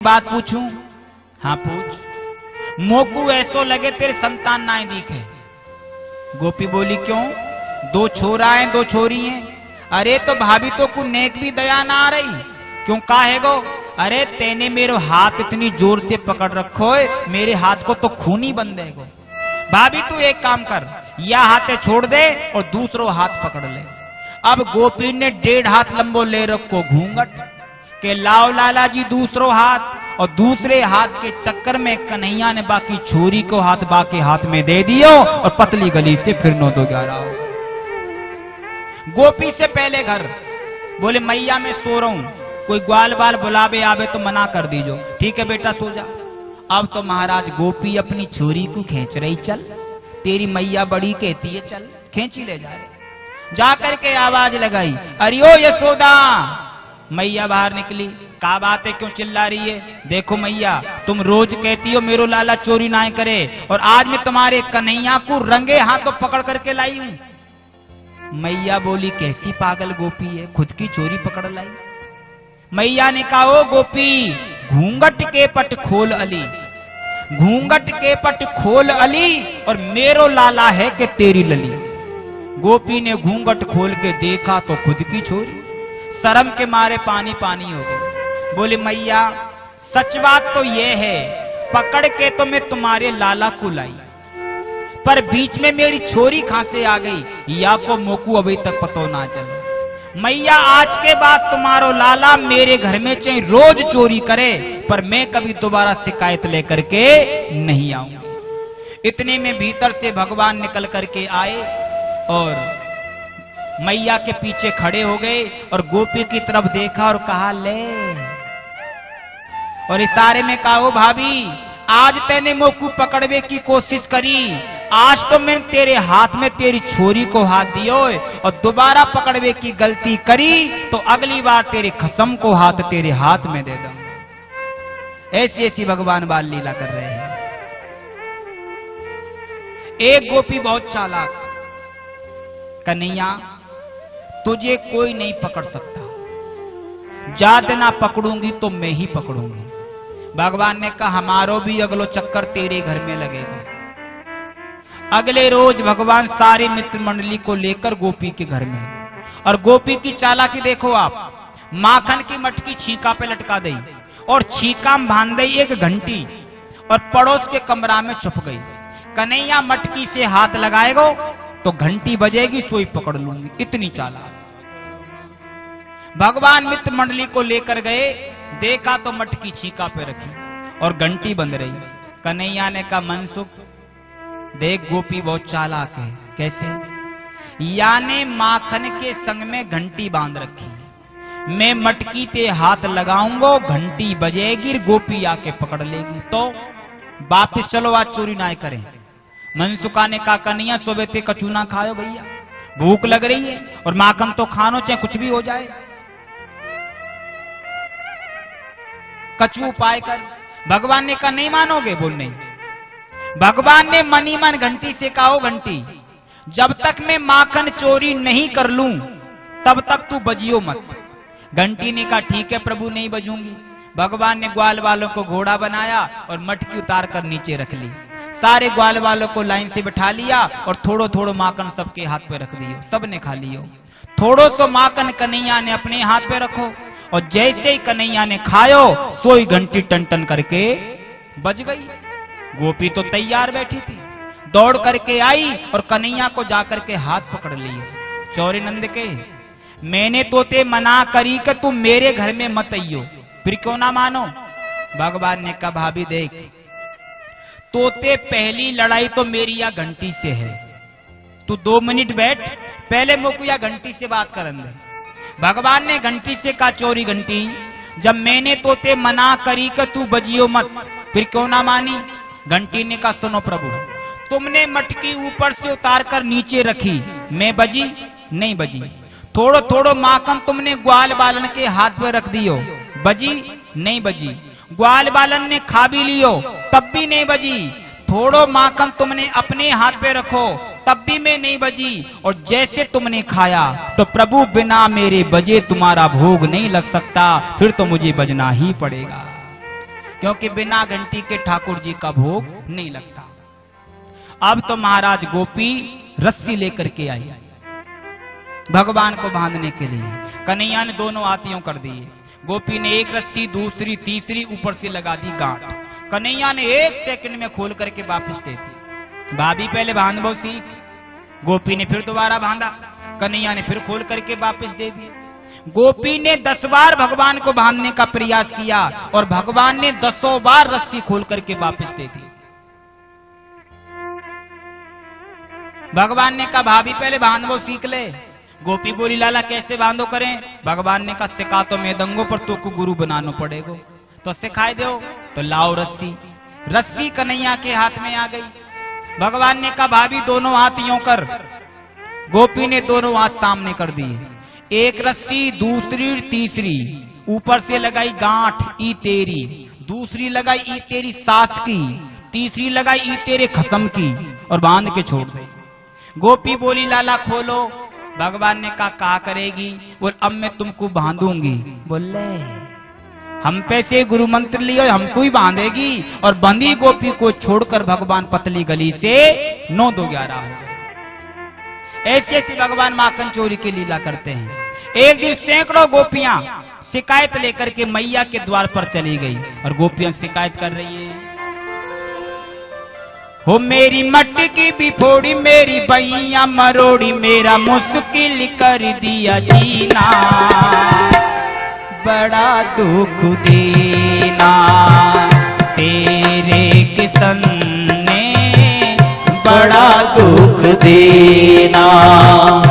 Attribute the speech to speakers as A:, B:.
A: बात पूछूं? हाँ पूछ। मोकू ऐसो लगे तेरे संतान नाई दिखे। गोपी बोली क्यों? दो छोरा हैं दो छोरी हैं। अरे तो भाभी तो को नेक भी दया ना आ रही, क्यों काहे गो? अरे तेने मेरे हाथ इतनी जोर से पकड़ रखो है, मेरे हाथ को तो खून ही बंद है गो। भाभी तू एक काम कर, या हाथे छोड़ दे और दूसरो हाथ पकड़ ले। अब गोपी ने 1.5 हाथ लंबो ले रखो घूंघट के, लाओ लाला जी दूसरो हाथ, और दूसरे हाथ के चक्कर में कन्हैया ने बाकी छोरी को हाथ बाकी हाथ में दे दियो और पतली गली से फिर 9-2-11 हो। गोपी से पहले घर बोले मैया मैं सो रहा हूं, कोई ग्वाल बाल बुलावे आवे तो मना कर दीजो। ठीक है बेटा सो जा। अब तो महाराज गोपी अपनी छोरी को खींच रही, चल तेरी मैया बड़ी कहती है चल, खींची ले जा रहे। जाकर के आवाज लगाई, अरियो यशोदा। मैया बाहर निकली, का बात है क्यों चिल्ला रही है? देखो मैया तुम रोज कहती हो मेरो लाला चोरी ना करे, और आज मैं तुम्हारे कन्हैया को रंगे हाथों पकड़ करके लाई हूं। मैया बोली कैसी पागल गोपी है, खुद की चोरी पकड़ लाई। मैया ने कहा ओ गोपी घूंघट के पट खोल अली, घूंघट के पट खोल अली, और मेरो लाला है कि तेरी लली। गोपी ने घूंघट खोल के देखा तो खुद की छोरी, शर्म के मारे पानी पानी हो गई। बोले मैया सच बात तो ये है, पकड़ के तो मैं तुम्हारे लाला को लाई, पर बीच में मेरी छोरी कहां से आ गई या को मोकू अभी तक पतो ना चले। मैया आज के बाद तुम्हारो लाला मेरे घर में चाहे रोज चोरी करे, पर मैं कभी दोबारा शिकायत लेकर के नहीं आऊंगी। इतने में भीतर से भगवान निकल करके आए और मैया के पीछे खड़े हो गए और गोपी की तरफ देखा और कहा ले, और इशारे में कहा ओ भाभी आज तेने मोकू पकड़वे की कोशिश करी, आज तो मैं तेरे हाथ में तेरी छोरी को हाथ दियो, और दोबारा पकड़वे की गलती करी तो अगली बार तेरे खसम को हाथ तेरे हाथ में दे दूंगा। ऐसी ऐसी भगवान बाल लीला कर रहे हैं। एक गोपी बहुत चालाक, कन्हैया तुझे कोई नहीं पकड़ सकता, ज्यादा ना पकड़ूंगी तो मैं ही पकड़ूंगी। भगवान ने कहा हमारो भी अगलो चक्कर तेरे घर में लगेगा। अगले रोज भगवान सारे मित्र मंडली को लेकर गोपी के घर में, और गोपी की चालाकी देखो आप, माखन की मटकी छीका पे लटका दी और छीका में बांध दी एक घंटी, और पड़ोस के कमरा में छुप गई। कन्हैया मटकी से हाथ लगाएगा तो घंटी बजेगी, सोई पकड़ लूंगी, इतनी चालाक। भगवान मित्र मंडली को लेकर गए, देखा तो मटकी छीका पे रखी और घंटी बंद रही। कन्हैया ने कहा मनसुख देख गोपी बहुत चालाक है। कैसे? याने माखन के संग में घंटी बांध रखी, मैं मटकी ते हाथ लगाऊंगा घंटी बजेगी, गोपी आके पकड़ लेगी, तो वापिस चलो आज चोरी ना करें। मनसुखा ने कहा कन्हैया सुबह पे कचू ना खाओ भैया, भूख लग रही है, और माखन तो खानो चाहे कुछ भी हो जाए, कचू उपाय कर। भगवान ने कहा नहीं मानोगे? बोल नहीं। भगवान ने मनी मन घंटी से कहा घंटी जब तक मैं माखन चोरी नहीं कर लूं तब तक तू बजियो मत। घंटी ने कहा ठीक है प्रभु नहीं बजूंगी। भगवान ने ग्वाल वालों को घोड़ा बनाया और मटकी उतार कर नीचे रख ली। सारे ग्वाल वालों को लाइन से बिठा लिया और थोड़ो थोड़ो माखन सबके हाथ पे रख दियो, सबने खा लियो। थोड़ो सो माखन कन्हैया ने अपने हाथ पे रखो, और जैसे ही कन्हैया ने खायो सोई घंटी टन टन करके बज गई। गोपी तो तैयार बैठी थी, दौड़ करके आई और कन्हैया को जाकर के हाथ पकड़ लिए। चौरे नंद के मैंने तोते मना करी कि तुम मेरे घर में मत आइयो, फिर क्यों ना मानो? भगवान ने कहा भाभी देख, तोते पहली लड़ाई तो मेरी या घंटी से है, तू 2 मिनट बैठ, पहले मोकू या घंटी से बात करन दे। भगवान ने घंटी से कहा चोरी घंटी जब मैंने तोते मना करी कि तू बजियो मत, फिर क्यों ना मानी? घंटी ने कहा सुनो प्रभु, तुमने मटकी ऊपर से उतार कर नीचे रखी, मैं बजी? नहीं बजी। थोड़ो थोड़ो माखन तुमने ग्वाल बालन के हाथ में रख दियो, बजी? नहीं बजी। ग्वाल बालन ने खा भी लियो, तब भी नहीं बजी। थोड़ो माखन तुमने अपने हाथ पे रखो, तब भी मैं नहीं बजी। और जैसे तुमने खाया तो प्रभु बिना मेरे बजे तुम्हारा भोग नहीं लग सकता, फिर तो मुझे बजना ही पड़ेगा। क्योंकि बिना घंटी के ठाकुर जी का भोग नहीं लगता। अब तो महाराज गोपी रस्सी लेकर के आई भगवान को बांधने के लिए। कन्हैया ने दोनों हाथियों कर दिए। गोपी ने एक रस्सी, दूसरी, तीसरी ऊपर से लगा दी गांठ। कन्हैया ने 1 सेकंड में खोल करके वापस दे दी। भाभी पहले बांध बहु सीख, गोपी ने फिर दोबारा बांधा, कन्हैया ने फिर खोल करके वापस दे दी। गोपी ने 10 बार भगवान को बांधने का प्रयास किया और भगवान ने 10 बार रस्सी खोल करके वापस दे दी। भगवान ने कहा भाभी पहले बांधो सीख ले। गोपी बोली लाला कैसे बांधो करें? भगवान ने कहा सिखा तो मेदंगों पर तो को गुरु बनाना पड़ेगा, तो सिखाई दो। तो लाओ रस्सी। रस्सी कन्हैया के हाथ में आ गई। भगवान ने कहा भाभी दोनों हाथ यूं कर। गोपी ने दोनों हाथ सामने कर दिए। एक रस्सी, दूसरी, तीसरी, ऊपर से लगाई गांठ ई तेरी, दूसरी लगाई ई तेरी सास की, तीसरी लगाई ई तेरे खत्म की और बांध के छोड़ दे। गोपी बोली लाला खोलो। भगवान ने कहा करेगी? बोल अब मैं तुमको बांधूंगी। बोले हम पे से गुरु मंत्र लियो, हमको ही बांधेगी। और बंदी गोपी को छोड़कर भगवान पतली गली से 9-2-11 हो गए। ऐसे ऐसे भगवान माखन चोरी की लीला करते हैं। एक दिन सैकड़ों गोपियां शिकायत लेकर के मैया के द्वार पर चली गई और गोपियां शिकायत कर रही है, हो मेरी मटकी भी फोड़ी, मेरी बैया मरोड़ी, मेरा मुश्किल कर दिया जीना, बड़ा दुख देना तेरे किसन ने, बड़ा दुख देना।